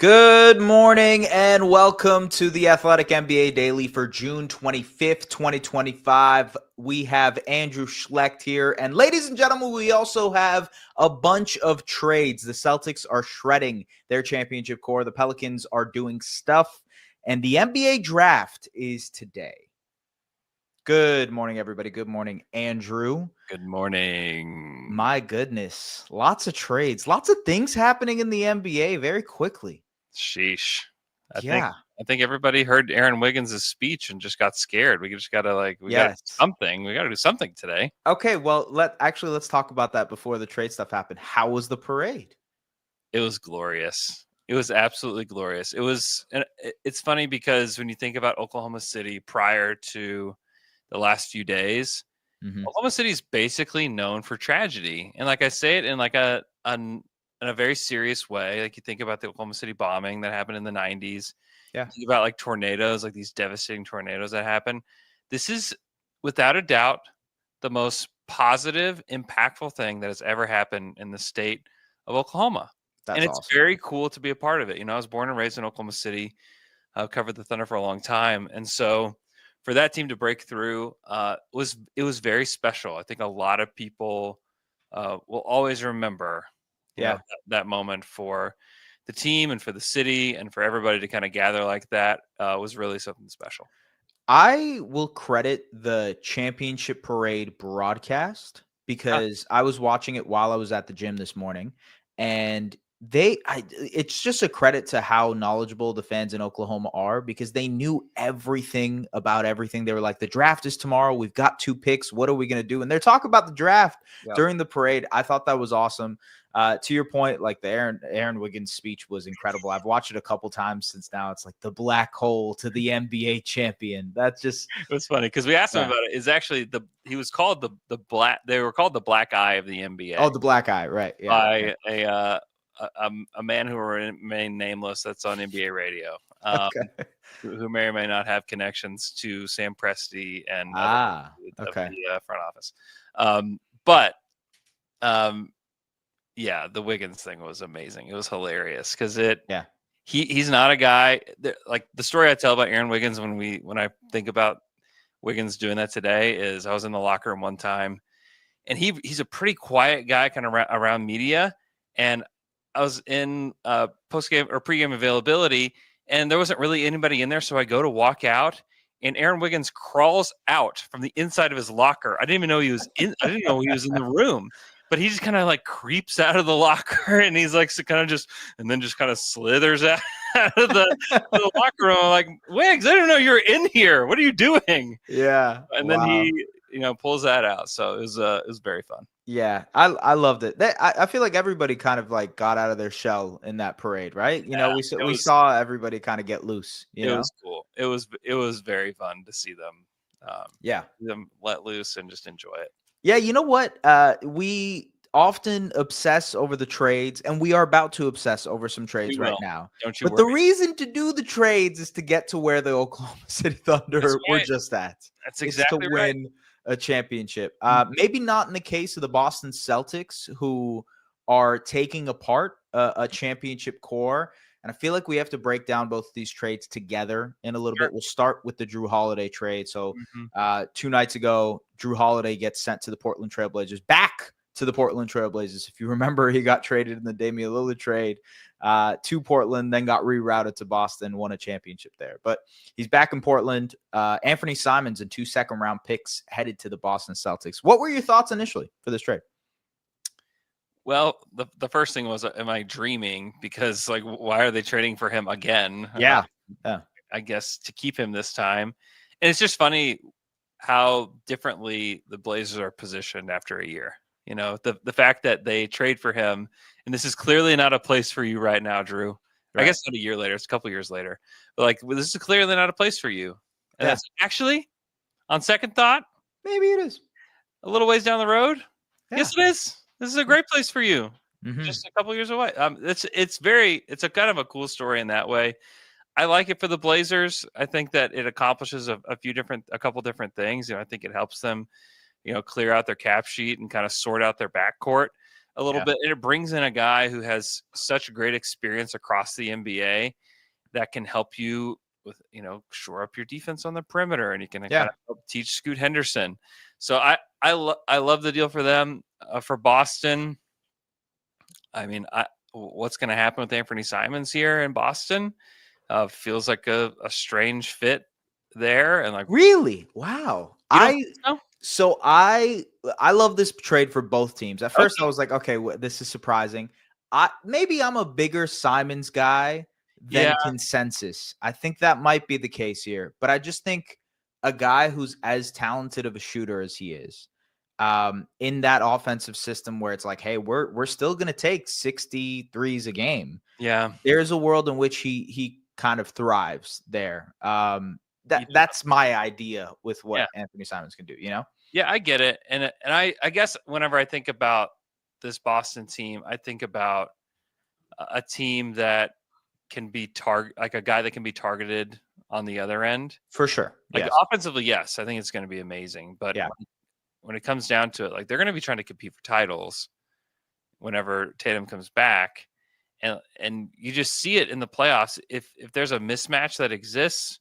Good morning and welcome to the Athletic NBA Daily for June 25th, 2025. We have Andrew Schlecht here. And ladies and gentlemen, we also have a bunch of trades. The Celtics are shredding their championship core. The Pelicans are doing stuff. And the NBA draft is today. Good morning, everybody. Good morning, Andrew. Good morning. My goodness. Lots of trades. Lots of things happening in the NBA very quickly. Sheesh. I Yeah. think everybody heard Aaron Wiggins' speech and just got scared. We just gotta we gotta do something. We gotta do something today. Okay, well, let's talk about that before the trade stuff happened. How was the parade? It was glorious. It was absolutely glorious. It's funny because when you think about Oklahoma City prior to the last few days, Oklahoma City is basically known for tragedy. And like I say it in in a very serious way. Like you think about the Oklahoma City bombing that happened in the 90s. Yeah. Think about like tornadoes, like these devastating tornadoes that happen. This is without a doubt the most positive, impactful thing that has ever happened in the state of Oklahoma. That's and it's awesome. very cool to be a part of it. I was born and raised in Oklahoma City. I've covered the Thunder for a long time. And so for that team to break through was very special. I think a lot of people will always remember that moment for the team and for the city and for everybody to kind of gather like that was really something special. I will credit the championship parade broadcast because I was watching it while I was at the gym this morning, and it's just a credit to how knowledgeable the fans in Oklahoma are because they knew everything about everything. They were like, the draft is tomorrow. We've got 2 picks. What are we going to do? And they're talking about the draft during the parade. I thought that was awesome. To your point, like the Aaron Wiggins speech was incredible. I've watched it a couple times since now. It's like the black hole to the NBA champion. That's just it was funny because we asked him about it. Is actually he was called the black. They were called the black eye of the NBA. Oh, the black eye, right? Yeah. By a man who will remain nameless. That's on NBA radio. Who may or may not have connections to Sam Presti and of the front office. Yeah, the Wiggins thing was amazing. It was hilarious because he's not a guy like the story I tell about Aaron Wiggins when I think about Wiggins doing that today is I was in the locker room one time and he's a pretty quiet guy kind of around media, and I was in post-game or pre-game availability and there wasn't really anybody in there, so I go to walk out and Aaron Wiggins crawls out from the inside of his locker. I didn't even know he was in the room. But he just kind of like creeps out of the locker and he's like kind of slithers out of the locker room. I'm like, Wiggs, I didn't know you were in here. What are you doing? Yeah. And then he, pulls that out. So it was very fun. Yeah, I loved it. I feel like everybody kind of like got out of their shell in that parade, right? We saw everybody kind of get loose. It was cool. It was very fun to see them. Them let loose and just enjoy it. Yeah, you know what? We often obsess over the trades, and we are about to obsess over some trades right now. Don't you worry. The worry. reason to do the trades is to get to where the Oklahoma City Thunder were just at. That's exactly to win a championship. Maybe not in the case of the Boston Celtics, who are taking apart a championship core. And I feel like we have to break down both of these trades together in a little bit. We'll start with the Jrue Holiday trade. So 2 nights ago, Jrue Holiday gets sent to the Portland Trailblazers, back to the Portland Trailblazers. If you remember, he got traded in the Damian Lillard trade to Portland, then got rerouted to Boston, won a championship there. But he's back in Portland. Anthony Simons and 2 second-round picks headed to the Boston Celtics. What were your thoughts initially for this trade? Well, the first thing was, am I dreaming? Because like, why are they trading for him again? Yeah. I guess to keep him this time. And it's just funny how differently the Blazers are positioned after a year. The fact that they trade for him, and this is clearly not a place for you right now, Jrue. Right. I guess not a year later, it's a couple years later. But like, this is clearly not a place for you. And that's actually, on second thought, maybe it is a little ways down the road. Yeah. Yes, it is. This is a great place for you. Just a couple years away. It's a kind of a cool story in that way. I like it for the Blazers. I think that it accomplishes a couple different things. I think it helps them, clear out their cap sheet and kind of sort out their backcourt. a little bit. And it brings in a guy who has such great experience across the NBA that can help you with, shore up your defense on the perimeter, and you can kind of help teach Scoot Henderson. So I love the deal for them. For Boston, I mean, what's going to happen with Anthony Simons here in Boston? Feels like a strange fit there, and like really, wow. So I love this trade for both teams. At first, I was like, okay, this is surprising. Maybe I'm a bigger Simons guy than consensus. I think that might be the case here, but I just think a guy who's as talented of a shooter as he is, in that offensive system where it's like, hey, we're still going to take 63s a game. Yeah, there's a world in which he kind of thrives there. That's my idea with what Anthony Simons can do, Yeah, I get it. And I guess whenever I think about this Boston team, I think about a team that can be like a guy that can be targeted on the other end. For sure. Like offensively, yes, I think it's going to be amazing. But when it comes down to it, like they're going to be trying to compete for titles whenever Tatum comes back. And you just see it in the playoffs. If there's a mismatch that exists,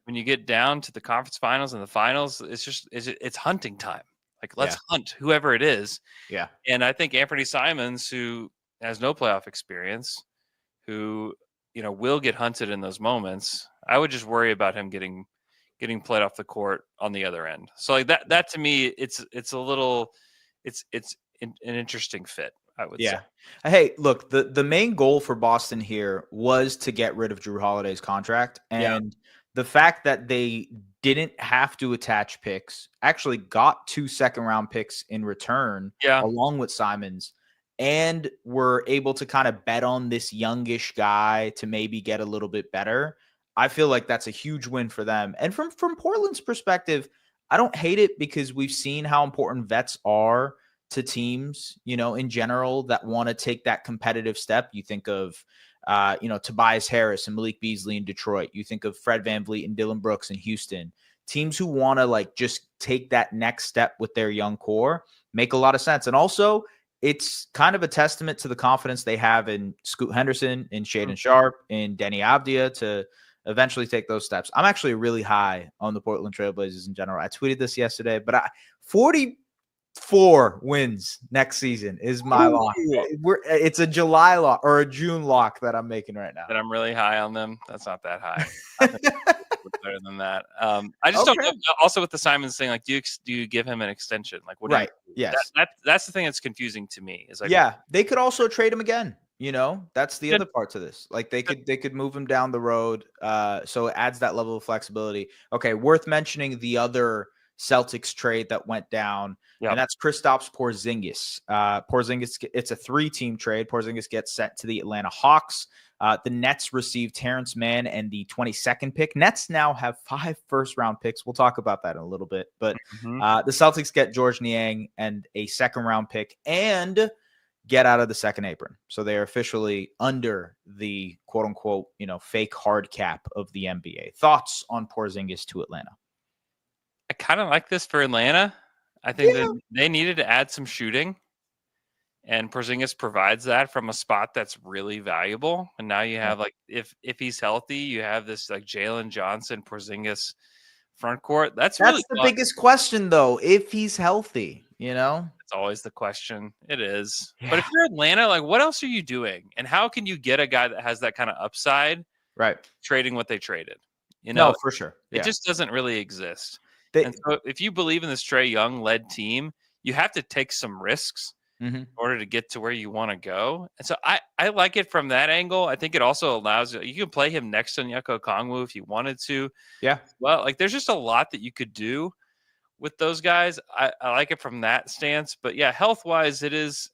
when you get down to the conference finals and the finals, it's hunting time. Like let's hunt whoever it is. Yeah. And I think Anthony Simons, who has no playoff experience, who will get hunted in those moments, I would just worry about him getting played off the court on the other end. So like that to me, it's an interesting fit, I would say. Hey, look, the main goal for Boston here was to get rid of Jrue Holiday's contract, and the fact that they didn't have to attach picks, actually got 2 second-round picks in return, along with Simons, and were able to kind of bet on this youngish guy to maybe get a little bit better. I feel like that's a huge win for them. And from Portland's perspective, I don't hate it because we've seen how important vets are to teams, in general, that want to take that competitive step. You think of, Tobias Harris and Malik Beasley in Detroit. You think of Fred VanVleet and Dylan Brooks in Houston. Teams who want to like just take that next step with their young core make a lot of sense. And also, it's kind of a testament to the confidence they have in Scoot Henderson, in Shaedon Sharpe, in Denny Avdia to eventually take those steps. I'm actually really high on the Portland Trailblazers in general. I tweeted this yesterday, but 44 wins next season is my lock. It's a July lock or a June lock that I'm making right now. That I'm really high on them. That's not that high. I think better than that. I just don't know. Also with the Simons thing, like, do you give him an extension? Like, what? Right. Yes. That's the thing that's confusing to me. Is like, they could also trade him again. That's the other part to this. Like they could move him down the road. So it adds that level of flexibility. Okay. Worth mentioning the other Celtics trade that went down, and that's Kristaps Porzingis. Porzingis, it's a 3-team trade. Porzingis gets sent to the Atlanta Hawks. The Nets received Terrence Mann and the 22nd pick. Nets now have 5 first-round picks. We'll talk about that in a little bit. But the Celtics get George Niang and a second-round pick and get out of the second apron. So they are officially under the quote-unquote, fake hard cap of the NBA. Thoughts on Porzingis to Atlanta? I kind of like this for Atlanta. I think that they needed to add some shooting, and Porzingis provides that from a spot that's really valuable. And now you have like, if he's healthy, you have this like Jalen Johnson, Porzingis front court. That's really the biggest question, though. If he's healthy, it's always the question. It is. But if you're Atlanta, like, what else are you doing? And how can you get a guy that has that kind of upside? Right. Trading what they traded. No, for sure. It just doesn't really exist. And so if you believe in this Trae Young-led team, you have to take some risks in order to get to where you want to go. And so I like it from that angle. I think it also allows you can play him next to Onyeka Okongwu if you wanted to. Yeah. Well, like there's just a lot that you could do with those guys. I like it from that stance. But yeah, health-wise, it's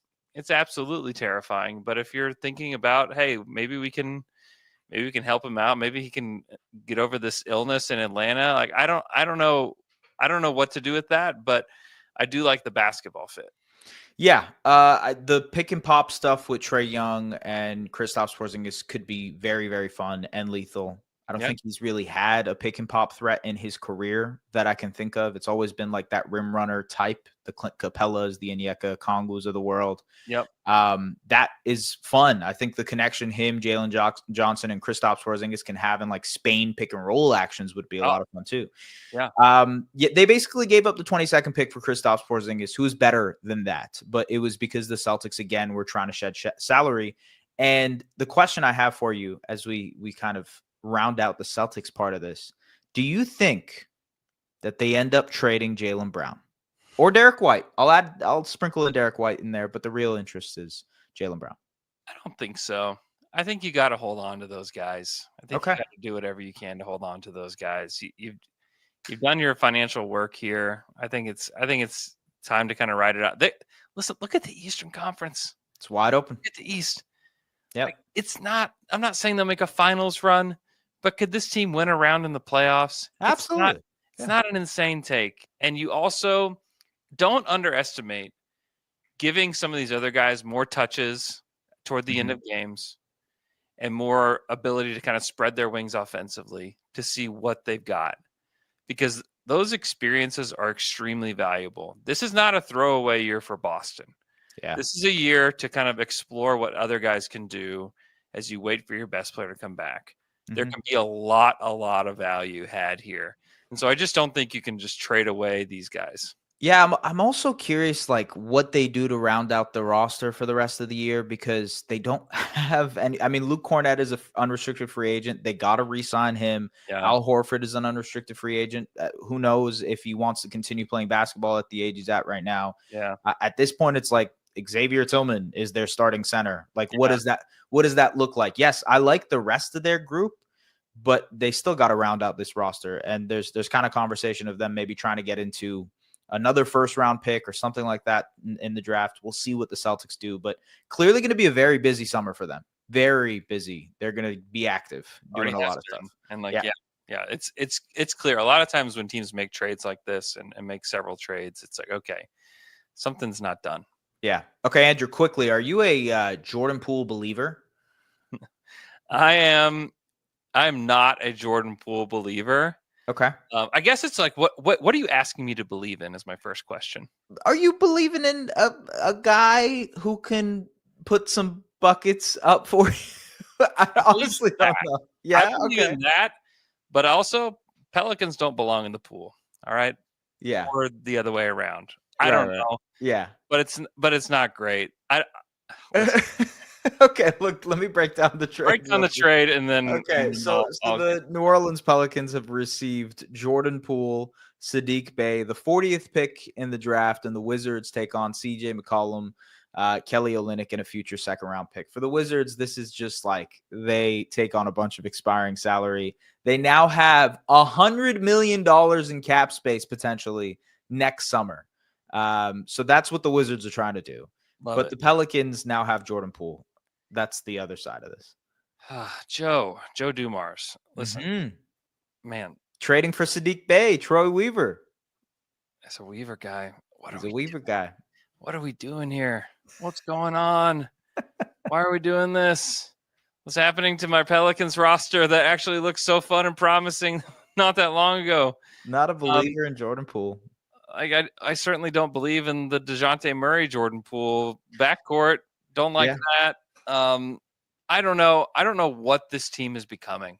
absolutely terrifying. But if you're thinking about, hey, maybe we can help him out. Maybe he can get over this illness in Atlanta. Like I don't know what to do with that, but I do like the basketball fit. Yeah, the pick and pop stuff with Trae Young and Kristaps Porzingis could be very, very fun and lethal. I don't think he's really had a pick and pop threat in his career that I can think of. It's always been like that rim runner type, the Clint Capellas, the Onyeka Kongus of the world. Yep. That is fun. I think the connection him, Jalen Johnson, and Kristaps Porzingis can have in like Spain pick and roll actions would be a lot of fun too. Yeah. They basically gave up the 22nd pick for Kristaps Porzingis, who's better than that, but it was because the Celtics again were trying to shed salary. And the question I have for you, as we kind of round out the Celtics part of this, do you think that they end up trading Jaylen Brown or Derek White? I'll sprinkle in Derek White in there, but the real interest is Jaylen Brown. I don't think so. I think you got to hold on to those guys. I think you got to do whatever you can to hold on to those guys. You've done your financial work here. I think it's time to kind of ride it out. Listen, look at the Eastern Conference. It's wide open. Look at the East. Yeah, like, I'm not saying they'll make a finals run, but could this team win a round in the playoffs? Absolutely. It's not an insane take. And you also don't underestimate giving some of these other guys more touches toward the end of games and more ability to kind of spread their wings offensively to see what they've got. Because those experiences are extremely valuable. This is not a throwaway year for Boston. Yeah. This is a year to kind of explore what other guys can do as you wait for your best player to come back. There can be a lot of value had here. And so I just don't think you can just trade away these guys. Yeah, I'm also curious, like, what they do to round out the roster for the rest of the year, because they don't have any. I mean, Luke Cornett is an unrestricted free agent. They got to re-sign him. Yeah. Al Horford is an unrestricted free agent. Who knows if he wants to continue playing basketball at the age he's at right now. Yeah. At this point, it's like Xavier Tillman is their starting center. Like, what does that look like? Yes, I like the rest of their group, but they still got to round out this roster. And there's kind of conversation of them maybe trying to get into another first round pick or something like that in the draft. We'll see what the Celtics do, but clearly going to be a very busy summer for them. Very busy. They're going to be active doing a lot of stuff. And it's clear. A lot of times when teams make trades like this and make several trades, it's like, okay, something's not done. Yeah. Okay, Andrew, quickly, are you a Jordan Poole believer? I'm not a Jordan Poole believer. Okay. I guess it's like, what are you asking me to believe in is my first question. Are you believing in a guy who can put some buckets up for you? I honestly don't know. Yeah, I believe in that, but also Pelicans don't belong in the pool. All right. Yeah. Or the other way around. I don't know. Yeah. But it's not great. Okay, look, let me break down the trade. Break down the trade and then. Okay, so the New Orleans Pelicans have received Jordan Poole, Saddiq Bey, the 40th pick in the draft, and the Wizards take on CJ McCollum, Kelly Olynyk, and a future second-round pick. For the Wizards, this is just like they take on a bunch of expiring salary. They now have $100 million in cap space potentially next summer. So that's what the Wizards are trying to do. But the Pelicans now have Jordan Poole. That's the other side of this. Joe Dumars. Listen, man. Trading for Saddiq Bey, Troy Weaver. That's a Weaver guy. He's a Weaver guy. What are we doing here? What's going on? Why are we doing this? What's happening to my Pelicans roster that actually looks so fun and promising not that long ago? Not a believer in Jordan Poole. I certainly don't believe in the DeJounte Murray Jordan Poole backcourt. Don't like that. I don't know. I don't know what this team is becoming.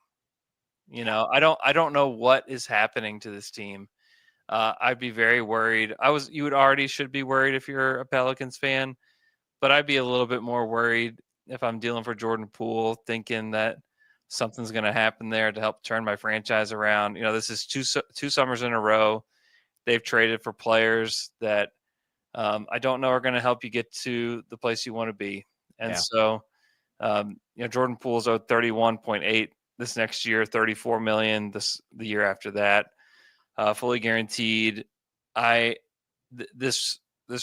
I don't know what is happening to this team. I'd be very worried. You should be worried if you're a Pelicans fan, but I'd be a little bit more worried if I'm dealing for Jordan Poole, thinking that something's going to happen there to help turn my franchise around. This is two summers in a row. They've traded for players that I don't know are going to help you get to the place you want to be. And so, Jordan Poole's owed 31.8 this next year, 34 million the year after that, fully guaranteed. This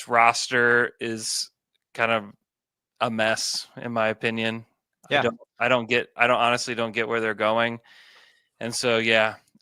roster is kind of a mess, in my opinion. Yeah. I honestly don't get where they're going. And so,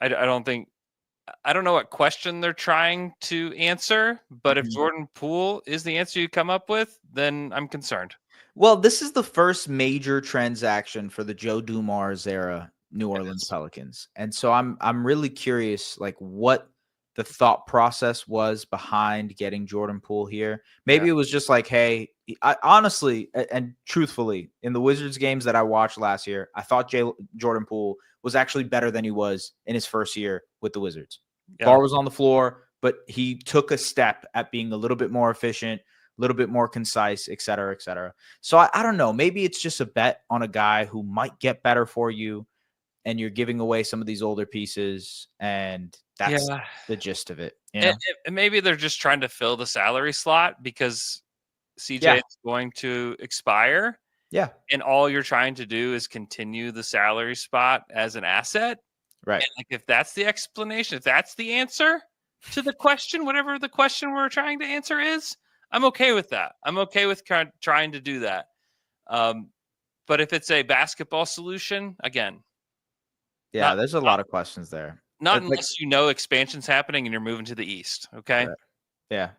I don't know what question they're trying to answer, but if Jordan Poole is the answer you come up with, then I'm concerned. Well, this is the first major transaction for the Joe Dumars era New Orleans Pelicans. And so I'm really curious, like, what the thought process was behind getting Jordan Poole here. Maybe it was just like, hey, I honestly and truthfully, in the Wizards games that I watched last year, I thought Jordan Poole was actually better than he was in his first year with the Wizards. Bar was on the floor, but he took a step at being a little bit more efficient, a little bit more concise, et cetera, et cetera. So I don't know. Maybe it's just a bet on a guy who might get better for you, and you're giving away some of these older pieces, and that's the gist of it. You know? And maybe they're just trying to fill the salary slot because CJ is going to expire. Yeah. And all you're trying to do is continue the salary spot as an asset. Right. And like, if that's the explanation, if that's the answer to the question, whatever the question we're trying to answer is, I'm okay with that. I'm okay with trying to do that. But if it's a basketball solution, again. Yeah, there's a lot of questions there. Not unless you know expansion's happening and you're moving to the East. Okay. Right. Yeah.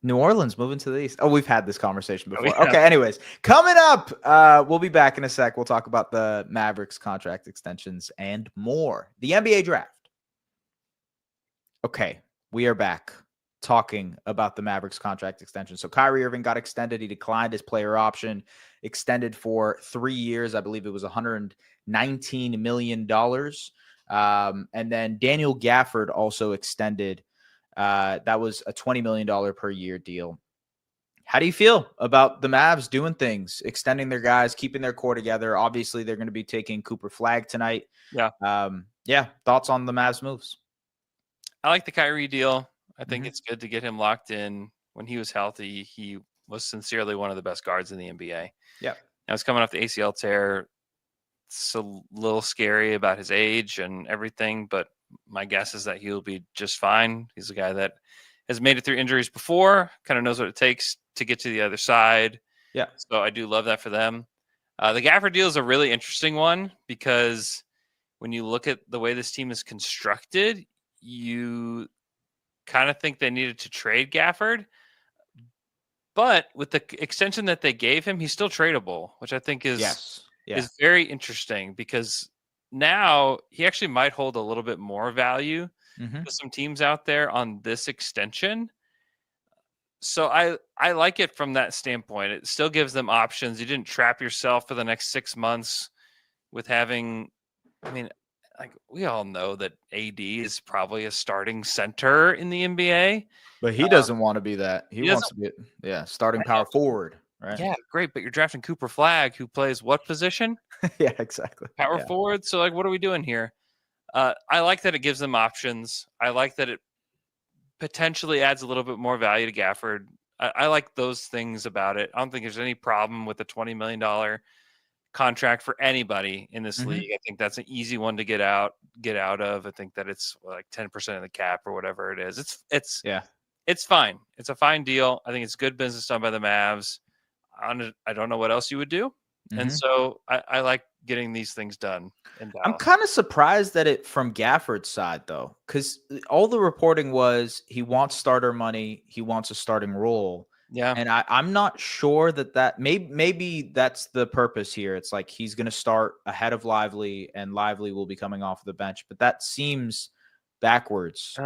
New Orleans moving to the East. Oh, we've had this conversation before. Okay, anyways, coming up, we'll be back in a sec. We'll talk about the Mavericks contract extensions and more. The NBA draft. Okay, we are back talking about the Mavericks contract extension. So Kyrie Irving got extended. He declined his player option, extended for 3 years. I believe it was $119 million. And then Daniel Gafford also extended. That was a $20 million per year deal. How do you feel about the Mavs doing things, extending their guys, keeping their core together? Obviously, they're going to be taking Cooper Flagg tonight. Yeah. Thoughts on the Mavs moves? I like the Kyrie deal. I think it's good to get him locked in. When he was healthy, he was sincerely one of the best guards in the NBA. Yeah. Now he's coming off the ACL tear. It's a little scary about his age and everything, but my guess is that he'll be just fine. He's a guy that has made it through injuries before, kind of knows what it takes to get to the other side. Yeah. So I do love that for them. The Gafford deal is a really interesting one because when you look at the way this team is constructed, you kind of think they needed to trade Gafford. But with the extension that they gave him, he's still tradable, which I think is very interesting because now he actually might hold a little bit more value to some teams out there on this extension. So I like it from that standpoint. It still gives them options. You didn't trap yourself for the next 6 months with having, like, we all know that AD is probably a starting center in the NBA. But he doesn't want to be that. He wants to be starting power forward. Right. Yeah, great. But you're drafting Cooper Flagg, who plays what position? Yeah, exactly. Power forward. So, like, what are we doing here? I like that it gives them options. I like that it potentially adds a little bit more value to Gafford. I like those things about it. I don't think there's any problem with a $20 million contract for anybody in this league. I think that's an easy one to get out of. I think that it's like 10% of the cap or whatever it is. It's fine. It's a fine deal. I think it's good business done by the Mavs. I don't know what else you would do. And so I like getting these things done in Dallas. I'm kind of surprised that it from Gafford's side, though, because all the reporting was he wants starter money. He wants a starting role. Yeah. And I'm not sure that maybe that's the purpose here. It's like he's going to start ahead of Lively and Lively will be coming off the bench. But that seems backwards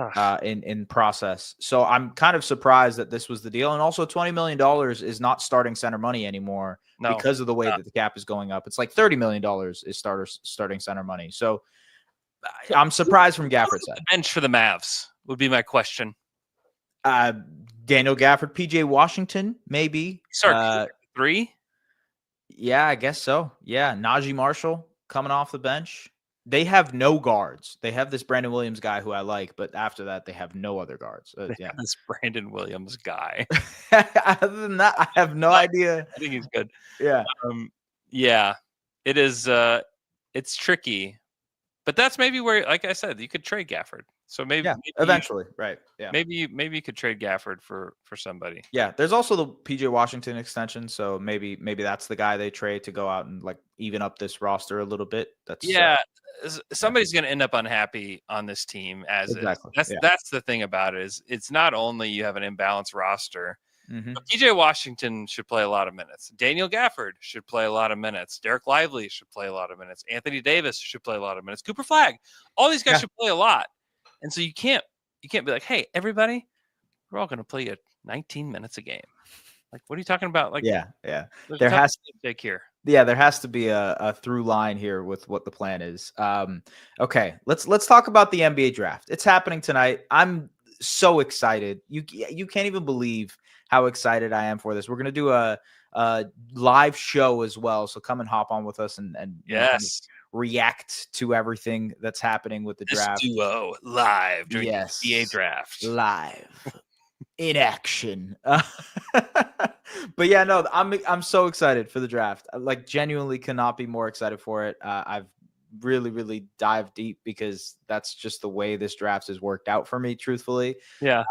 in process. So I'm kind of surprised that this was the deal. And also $20 million is not starting center money anymore because of the way that the cap is going up. It's like $30 million is starting center money. So I'm surprised from Gafford's side. Bench for the Mavs would be my question. Daniel Gafford, PJ Washington, maybe. Start 3? Yeah, I guess so. Yeah, Najee Marshall coming off the bench. They have no guards. They have this Brandon Williams guy who I like, but after that, they have no other guards. This Brandon Williams guy. Other than that, I have no idea. I think he's good. Yeah. Yeah, it is. It's tricky, but that's maybe where, like I said, you could trade Gafford. So maybe eventually, right? Yeah, maybe you could trade Gafford for somebody. Yeah, there's also the PJ Washington extension, so maybe that's the guy they trade to go out and like even up this roster a little bit. That's somebody's going to end up unhappy on this team as exactly. That's the thing about it is it's not only you have an imbalanced roster, Mm-hmm. TJ Washington should play a lot of minutes. Daniel Gafford should play a lot of minutes. Derek Lively should play a lot of minutes. Anthony Davis should play a lot of minutes. Cooper Flagg. All these guys should play a lot. And so you can't be like, hey, everybody, we're all going to play you 19 minutes a game. Like, what are you talking about? Like, yeah. There has to be a take here. Yeah, there has to be a through line here with what the plan is. Okay, let's talk about the NBA draft. It's happening tonight. I'm so excited. You can't even believe how excited I am for this. We're gonna do a live show as well, so come and hop on with us and yes, react to everything that's happening with the draft. Duo live during the NBA draft live. In action. But yeah, no, I'm so excited for the draft. Like, genuinely cannot be more excited for it. I've really dived deep because that's just the way this draft has worked out for me, truthfully. Yeah.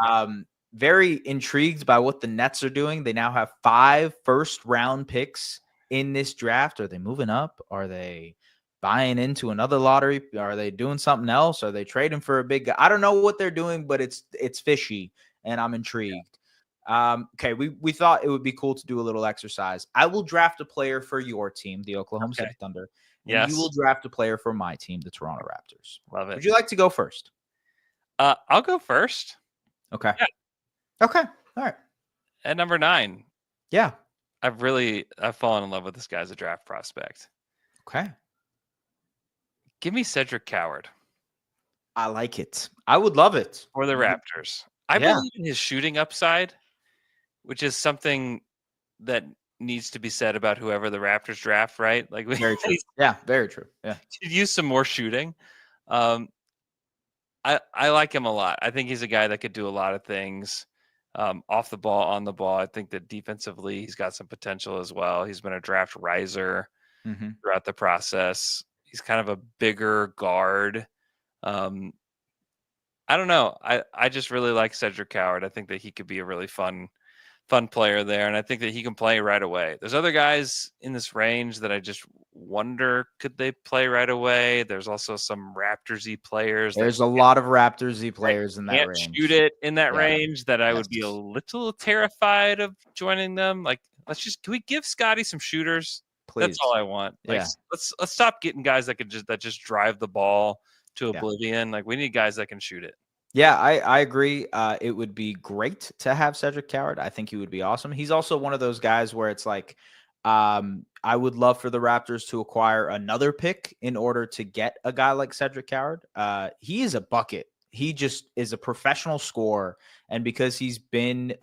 Very intrigued by what the Nets are doing. They now have 5 first-round picks in this draft. Are they moving up? Are they buying into another lottery? Are they doing something else? Are they trading for a big guy? I don't know what they're doing, but it's fishy. And I'm intrigued. Okay, we thought it would be cool to do a little exercise. I will draft a player for your team, the Oklahoma City Thunder. And you will draft a player for my team, the Toronto Raptors. Love it. Would you like to go first? I'll go first. Okay. Yeah. Okay. All right. At number 9. Yeah. I've fallen in love with this guy as a draft prospect. Okay. Give me Cedric Coward. I like it. I would love it. For the Raptors. I believe in his shooting upside, which is something that needs to be said about whoever the Raptors draft, right? Like, very true. Yeah, very true. Yeah. Could use some more shooting. I like him a lot. I think he's a guy that could do a lot of things off the ball, on the ball. I think that defensively, he's got some potential as well. He's been a draft riser throughout the process. He's kind of a bigger guard. I don't know. I just really like Cedric Coward. I think that he could be a really fun player there, and I think that he can play right away. There's other guys in this range that I just wonder, could they play right away? There's also some Raptors-y players. There's a lot of Raptors-y players in that range. Shoot it in that range that I would be a little terrified of joining them. Like, can we give Scotty some shooters? Please. That's all I want. Like, let's stop getting guys that just drive the ball to oblivion. Like, we need guys that can shoot it. Yeah, I agree. It would be great to have Cedric Coward. I think he would be awesome. He's also one of those guys where it's like, I would love for the Raptors to acquire another pick in order to get a guy like Cedric Coward. He is a bucket. He just is a professional scorer. And because he's been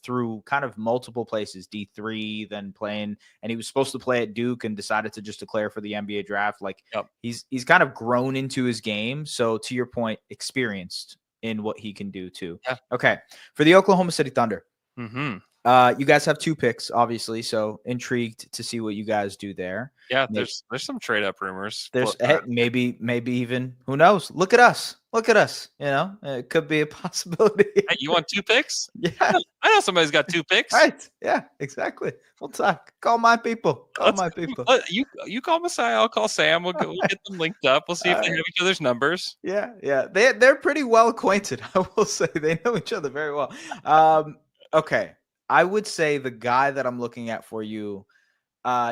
through kind of multiple places, D3, then playing, and he was supposed to play at Duke and decided to just declare for the NBA draft. Like, he's kind of grown into his game. So to your point, experienced in what he can do too. Yeah. Okay. For the Oklahoma City Thunder, mm-hmm. You guys have 2 picks, obviously. So intrigued to see what you guys do there. Yeah, there's some trade up rumors. There's maybe even, who knows? Look at us. You know, it could be a possibility. Hey, you want 2 picks? Yeah, I know somebody's got 2 picks. Right? Yeah, exactly. We'll talk. Call my people. You call Messiah. I'll call Sam. We'll get them linked up. We'll see if they have each other's numbers. Yeah. They're pretty well acquainted. I will say they know each other very well. Okay. I would say the guy that I'm looking at for you,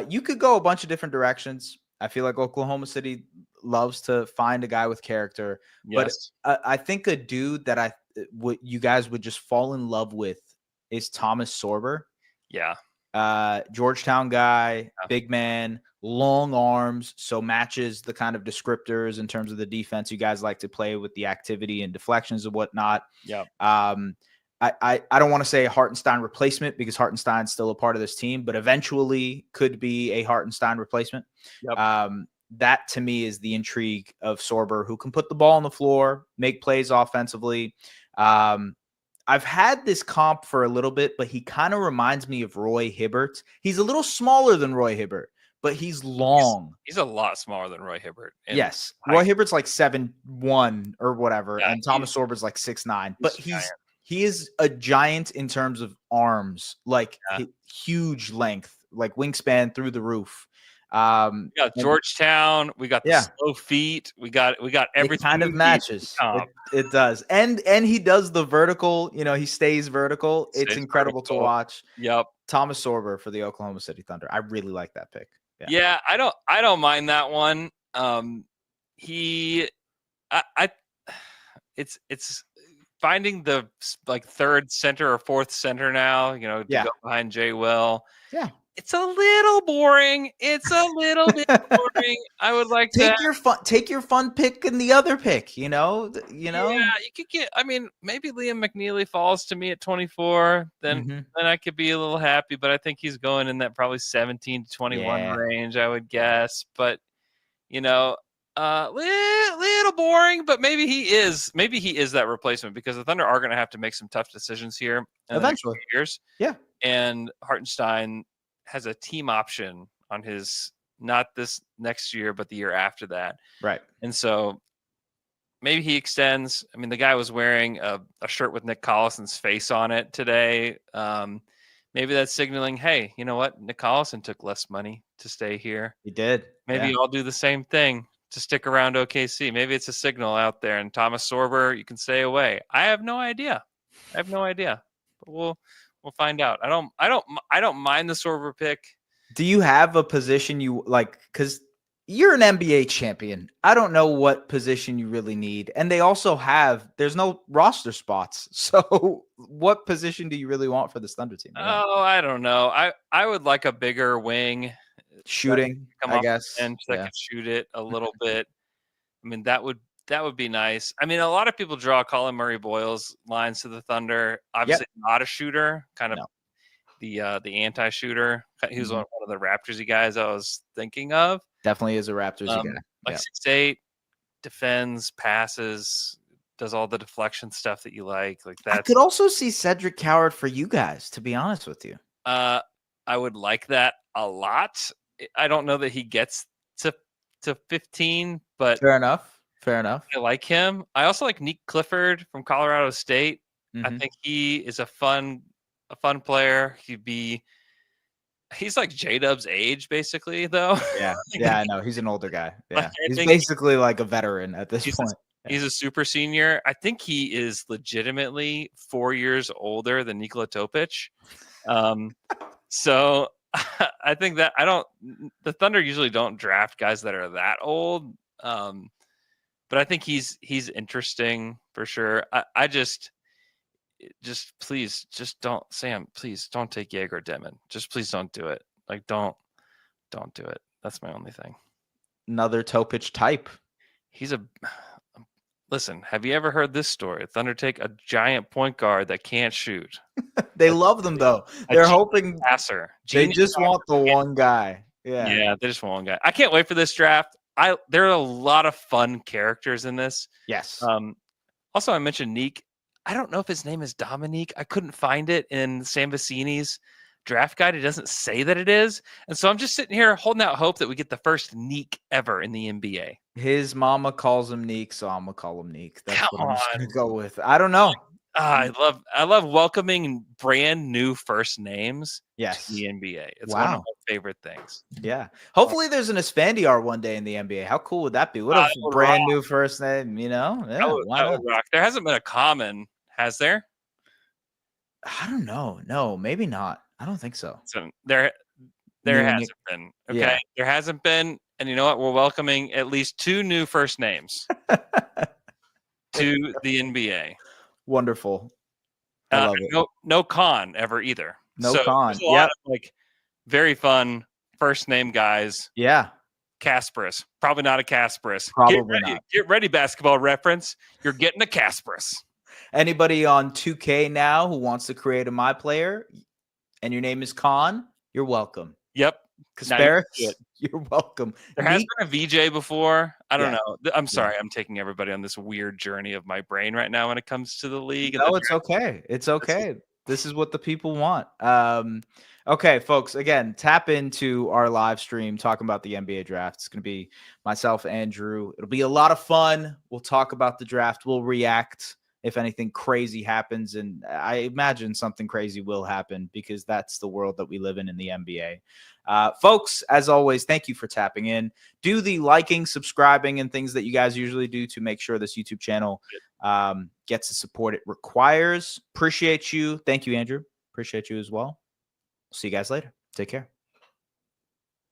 you could go a bunch of different directions. I feel like Oklahoma City loves to find a guy with character. Yes. But I think a dude that you guys would just fall in love with is Thomas Sorber. Yeah. Georgetown guy, big man, long arms, so matches the kind of descriptors in terms of the defense you guys like to play with, the activity and deflections and whatnot. Yeah. I don't want to say a Hartenstein replacement because Hartenstein's still a part of this team, but eventually could be a Hartenstein replacement. Yep. That to me is the intrigue of Sorber, who can put the ball on the floor, make plays offensively. I've had this comp for a little bit, but he kind of reminds me of Roy Hibbert. He's a little smaller than Roy Hibbert, but he's long. He's a lot smaller than Roy Hibbert. Yes. Roy Hibbert's like 7'1" or whatever, and Thomas Sorber's like 6'9", but he is a giant in terms of arms, like huge length, like wingspan through the roof. We got Georgetown. We got the slow feet. We got everything. It kind of matches. It does. And he does the vertical. He stays vertical. It's incredible to watch. Yep. Thomas Sorber for the Oklahoma City Thunder. I really like that pick. Yeah, I don't mind that one. It's finding the third center or fourth center now, to go behind Jay Will. Yeah. It's a little boring. It's a little bit boring. I would like take your fun pick and the other pick, Yeah, you could get, maybe Liam McNeely falls to me at 24. Then I could be a little happy, but I think he's going in that probably 17 to 21 range, I would guess. But, little boring, but maybe he is that replacement, because the Thunder are going to have to make some tough decisions here eventually. Years. Yeah. And Hartenstein has a team option on his, not this next year, but the year after that. Right. And so maybe he extends. The guy was wearing a shirt with Nick Collison's face on it today. Maybe that's signaling, hey, you know what? Nick Collison took less money to stay here. He did. Maybe I'll do the same thing to stick around OKC. Maybe it's a signal out there. And Thomas Sorber, you can stay away. I have no idea. But we'll find out. I don't mind the Sorber pick. Do you have a position you like? Because you're an NBA champion. I don't know what position you really need. And they also there's no roster spots. So what position do you really want for this Thunder team? Oh, I don't know. I would like a bigger wing. Shooting, I guess. And that could shoot it a little bit. That would be nice. A lot of people draw Colin Murray-Boyle's lines to the Thunder. Obviously not a shooter, kind of the anti-shooter. He was one of the Raptorsy guys I was thinking of. Definitely is a Raptorsy guy. 6'8", defends, passes, does all the deflection stuff that you like. That. I could also see Cedric Coward for you guys, to be honest with you. I would like that a lot. I don't know that he gets to 15, but fair enough. I like him. I also like Nick Clifford from Colorado State. I think he is a fun player. He's like J-Dub's age, basically, though. Yeah, I know. He's an older guy. Yeah, he's basically like a veteran at this point. He's a super senior. I think he is legitimately 4 years older than Nikola Topic. So I think that the Thunder usually don't draft guys that are that old. But I think he's interesting for sure. I just please don't, Sam, please don't take Jaeger Demon. Just please don't do it. Don't do it. That's my only thing. Another Topic type. Listen, have you ever heard this story? Thunder take a giant point guard that can't shoot. They love them though. They're hoping passer. They just want the one guy. Yeah, they just want one guy. I can't wait for this draft. There are a lot of fun characters in this. Yes. Also, I mentioned Neek. I don't know if his name is Dominique. I couldn't find it in Sam Vecini's draft guide. It doesn't say that it is. And so I'm just sitting here holding out hope that we get the first Neek ever in the NBA. His mama calls him Neek, so I'm going to call him Neek. That's what I'm just going to go with. I don't know. I love welcoming brand new first names to the NBA. It's one of my favorite things. Yeah. Hopefully there's an Esfandiar one day in the NBA. How cool would that be? What a brand new first name, Yeah, that would rock. There hasn't been a common, has there? I don't know. No, maybe not. I don't think so. There hasn't been. Okay. Yeah. There hasn't been. And you know what? We're welcoming at least 2 new first names to the NBA. Wonderful. I love it. No con ever either. No con. A lot of very fun first name guys. Yeah. Kasparis. Probably not a Kasparis. Probably not. Get ready, Basketball Reference. You're getting a Kasparis. Anybody on 2K now who wants to create a My Player and your name is Con, you're welcome. Yep. Kasparis, you're welcome. There has been a VJ before. I don't know. I'm sorry. I'm taking everybody on this weird journey of my brain right now when it comes to the league. No, it's okay. It's okay. This is what the people want. Okay, folks, again, tap into our live stream talking about the NBA draft. It's going to be myself, Andrew. It'll be a lot of fun. We'll talk about the draft. We'll react. if anything crazy happens. And I imagine something crazy will happen because that's the world that we live in the NBA. Folks, as always, thank you for tapping in. Do the liking, subscribing, and things that you guys usually do to make sure this YouTube channel gets the support it requires. Appreciate you. Thank you, Andrew. Appreciate you as well. See you guys later. Take care.